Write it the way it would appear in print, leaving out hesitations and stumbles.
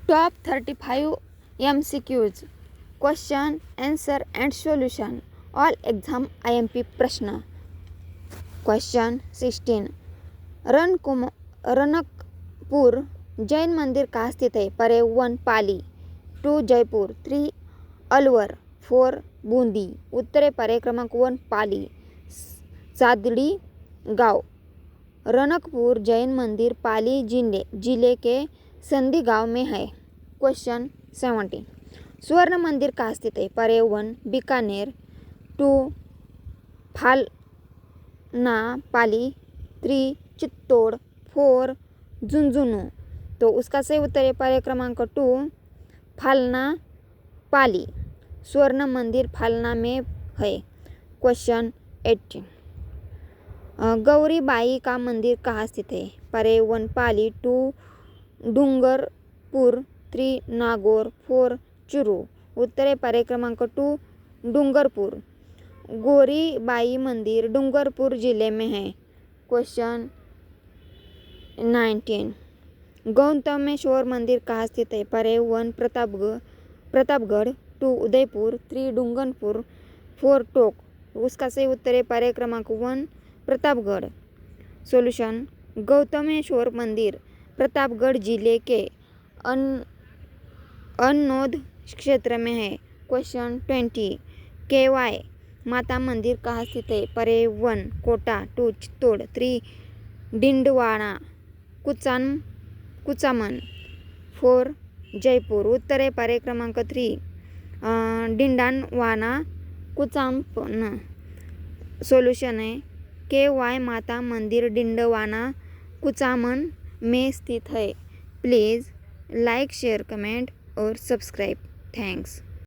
Top 35 MCQs question answer and solution all exam IMP प्रश्न. Question 16 Ranakpur Jain मंदिर कहाँ स्थित है? पर्याय 1 पाली, 2 जयपूर, 3 अलवर, 4 बूंदी. उत्तरे पर्याय क्रमांक 1 पाली. सादड़ी गांव. रनकपुर जैन मंदिर पाली जिले के संदी गांव में है. क्वेश्चन 17 स्वर्ण मंदिर कहाँ स्थित है? पर्याय 1 बीकानेर, 2 फालना पाली, 3 चित्तौड़, 4 झुंझुनू. तो उसका सही उत्तर है पर्याय क्रमांक 2 फालना पाली. स्वर्ण मंदिर फालना में है. क्वेश्चन 18 गौरीबाई का मंदिर कहाँ स्थित है? पर्याय 1 पाली, 2 डूंगरपुर, 3 नागौर, 4 चूरू. उत्तर है पर्याय क्रमांक 2 डूंगरपुर. गौरीबाई मंदिर डूंगरपुर जिले में है. क्वेश्चन 19 गौतमेश्वर मंदिर कहाँ स्थित है? पर्याय 1 प्रतापगढ़, 2 उदयपुर, 3 डूंगरपुर, 4 टोक. उसका सही उत्तर है पर्याय क्रमांक 1 प्रतापगढ़. सॉल्यूशन गौतमेश्वर मंदिर प्रतापगढ़ जिले के अनोद क्षेत्र में है. क्वेश्चन 20 केवाय माता मंदिर कहाँ स्थित है? पर्याय 1 कोटा, 2 चित्तौड़, 3 डिंडवाना कुचामन, 4 जयपूर. उत्तर है पर्याय क्रमांक 3 डिंडवाना कुचामन. सॉल्यूशन है केवाय माता मंदिर डिंडवाना कुचामन में स्थित है. प्लीज़ लाइक शेयर कमेंट और सब्सक्राइब. थैंक्स.